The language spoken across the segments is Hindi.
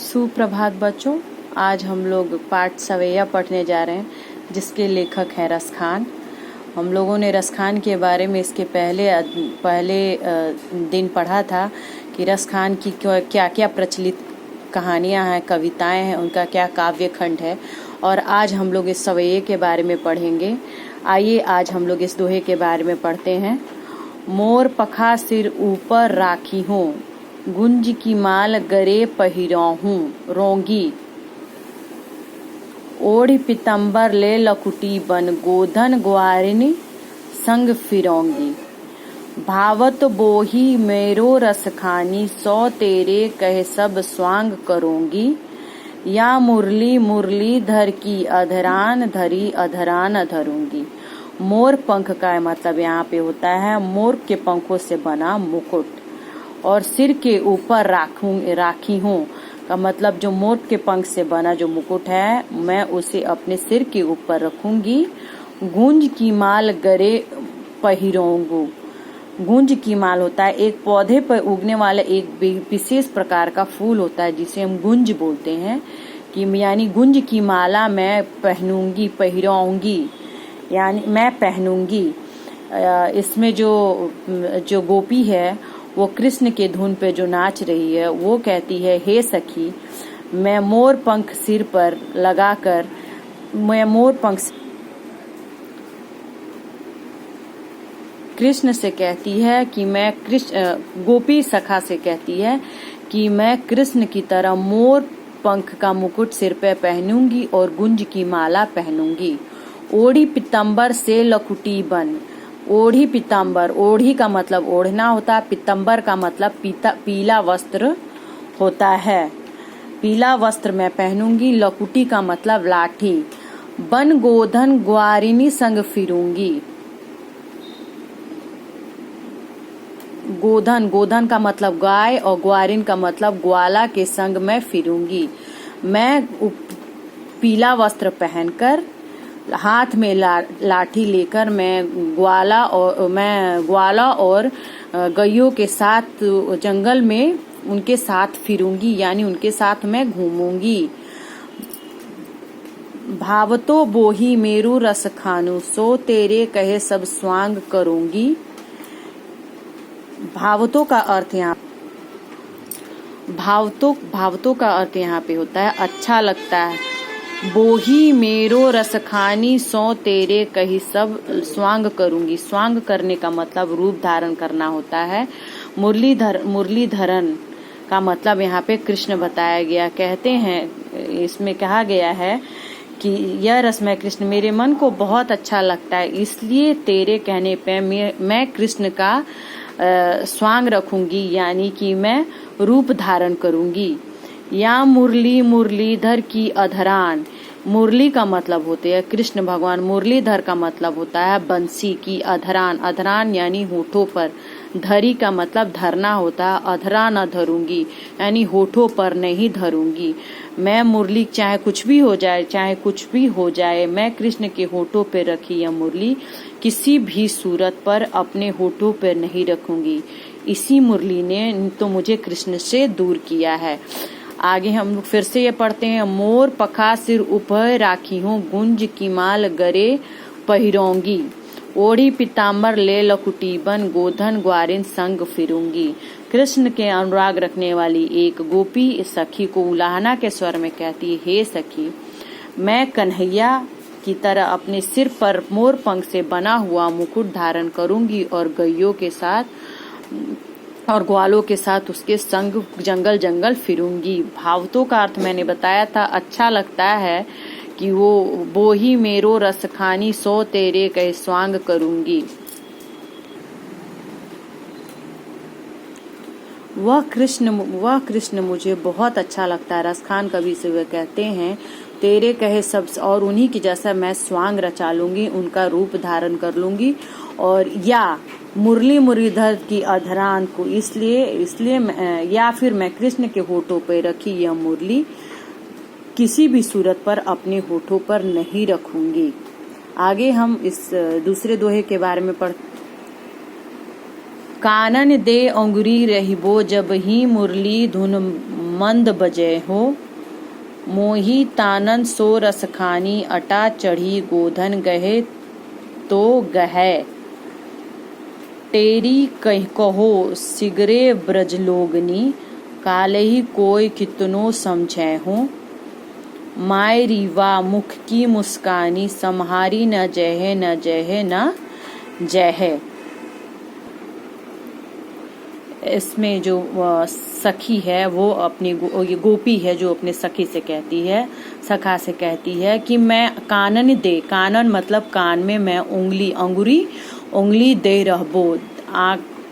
सुप्रभात बच्चों। आज हम लोग पाठ सवैया पढ़ने जा रहे हैं जिसके लेखक हैं रस खान। हम लोगों ने रस खान के बारे में इसके पहले दिन पढ़ा था कि रस खान की क्या क्या प्रचलित कहानियां हैं, कविताएं हैं, उनका क्या काव्य खंड है। और आज हम लोग इस सवैये के बारे में पढ़ेंगे। आइए आज हम लोग इस दोहे के बारे में पढ़ते हैं। मोर पखा सिर ऊपर राखी हूँ, गुंज की माल गरे पहिरहूँ रोंगी। ओढ़ पितंबर ले लकुटी बन, गोधन ग्वारिनी संग फिरौंगी। भावत बोही मेरो रस खानी, सौ तेरे कह सब स्वांग करूंगी। या मुरली मुरली धर की अधरान धरी, अधरान धरूंगी। मोर पंख का मतलब यहाँ पे होता है मोर के पंखों से बना मुकुट। और सिर के ऊपर राखी हूँ का मतलब जो मोर के पंख से बना जो मुकुट है, मैं उसे अपने सिर के ऊपर रखूंगी। गुंज की माल गरे पहिरऊंगू। गुंज की माल होता है एक पौधे पर उगने वाला एक विशेष प्रकार का फूल होता है जिसे हम गुंज बोलते हैं। कि यानी गुंज की माला मैं पहनूंगी, पहिराऊंगी, यानी मैं पहनूंगी। इसमें जो गोपी है वो कृष्ण के धुन पे जो नाच रही है वो कहती है, हे सखी, मैं मोर पंख सिर पर लगाकर कृष्ण से कहती है कि मैं गोपी सखा से कहती है कि मैं कृष्ण की तरह मोर पंख का मुकुट सिर पे पहनूंगी और गुंज की माला पहनूंगी। ओढ़ी पितंबर से लकुटी बन। ओढ़ी पितंबर, ओढ़ी का मतलब ओढ़ना होता है, पितंबर का मतलब पीला वस्त्र होता है। पीला वस्त्र मैं पहनूंगी। लकुटी का मतलब लाठी। बन गोधन ग्वारिनी संग फिरूंगी। गोधन का मतलब गाय और ग्वारिन का मतलब ग्वाला के संग मैं फिरूंगी। मैं पीला वस्त्र पहनकर, हाथ में लाठी लेकर मैं ग्वाला और गैयों के साथ जंगल में उनके साथ फिरूंगी, यानी उनके साथ मैं घूमूंगी। भावतो बोही मेरू रस खानू, सो तेरे कहे सब स्वांग करूंगी। भावतों का अर्थ यहाँ पे होता है अच्छा लगता है। बोही मेरो रस खानी, सौ तेरे कही सब स्वांग करूंगी। स्वांग करने का मतलब रूप धारण करना होता है। मुरलीधरन का मतलब यहाँ पे कृष्ण बताया गया। कहते हैं, इसमें कहा गया है कि यह रसमय कृष्ण मेरे मन को बहुत अच्छा लगता है, इसलिए तेरे कहने पे मैं कृष्ण का स्वांग रखूंगी, यानी कि मैं रूप धारण करूंगी। या मुरली मुरलीधर की अधरान। मुरली का मतलब होते हैं कृष्ण भगवान। मुरलीधर का मतलब होता है बंसी की। अधरान यानी होठों पर। धरी का मतलब धरना होता है। अधरा न धरूंगी यानी होठों पर नहीं धरूंगी। मैं मुरली चाहे कुछ भी हो जाए, मैं कृष्ण के होठों पर रखी यह मुरली किसी भी सूरत पर अपने होठों पर नहीं रखूंगी। इसी मुरली ने तो मुझे कृष्ण से दूर किया है। आगे हम लोग फिर से ये पढ़ते हैं। मोर पखा सिर ऊपर राखी हूँ, गुंज की माल गरे पहिरौंगी। ओढ़ी पिताम्बर ले लकुटी बन, गोधन ग्वारिन संग फिरूंगी। कृष्ण के अनुराग रखने वाली एक गोपी इस सखी को उलाहना के स्वर में कहती है, हे सखी, मैं कन्हैया की तरह अपने सिर पर मोर पंख से बना हुआ मुकुट धारण करूंगी और गैयों के साथ और ग्वालों के साथ उसके संग जंगल जंगल फिरूंगी। भावतों का अर्थ मैंने बताया था अच्छा लगता है कि वो ही मेरो रस खानी, सो तेरे कहे स्वांग करूंगी। वह कृष्ण मुझे बहुत अच्छा लगता है। रस खान कवि से वे कहते हैं, तेरे कहे सब और उन्हीं की जैसा मैं स्वांग रचा लूंगी, उनका रूप धारण कर लूंगी। और या मुरली मुरलीधर की अधरान को इसलिए या फिर मैं कृष्ण के होठों पर रखी यह मुरली किसी भी सूरत पर अपने होठों पर नहीं रखूंगी। आगे हम इस दूसरे दोहे के बारे में कानन दे अंगुरी रहिबो, जब ही मुरली धुन मंद बजे हो। मोही तानन सो रस खानी, अटा चढ़ी गोधन गहे तो गहे। टेरी कहो सिगरे ब्रजलोगनी, कालही कोई कितनो समझे हो। माय रीवा मुख की मुस्कानी, सम्हारी न जहे न जहे न जहे। इसमें जो सखी है वो अपनी ये गोपी है जो अपने सखी से कहती है, सखा से कहती है कि मैं कानन दे, कानन मतलब कान में मैं उंगली दे रहबो,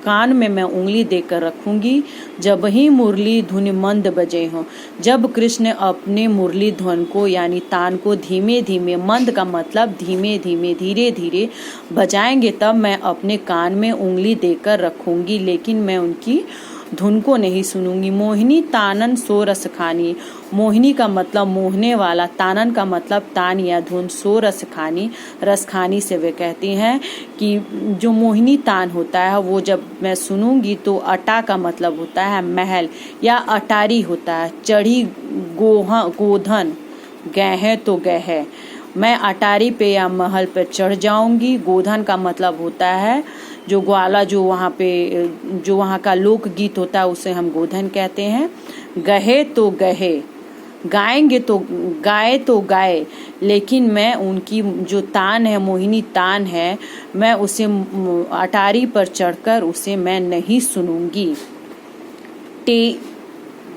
कान में मैं उंगली देकर रखूंगी। जब ही मुरली धुन मंद बजे हो, जब कृष्ण अपने मुरली ध्वन को यानी तान को धीमे धीमे, मंद का मतलब धीमे धीमे धीरे धीरे बजाएंगे, तब मैं अपने कान में उंगली देकर रखूंगी, लेकिन मैं उनकी धुन को नहीं सुनूंगी। मोहिनी तानन सो रस खानी, मोहिनी का मतलब मोहने वाला, तानन का मतलब तान या धुन, सो रस खानी, रस खानी से वे कहती हैं कि जो मोहिनी तान होता है वो जब मैं सुनूंगी तो अटा का मतलब होता है महल या अटारी होता है, चढ़ी गोधन, गहे तो गहे, मैं अटारी पे या महल पे चढ़ जाऊंगी। गोधन का मतलब होता है जो ग्वाला, जो वहाँ का लोक गीत होता है उसे हम गोधन कहते हैं। गहे तो गहे, गाएंगे तो गाए, लेकिन मैं उनकी जो तान है, मोहिनी तान है, मैं उसे अटारी पर चढ़कर उसे मैं नहीं सुनूंगी।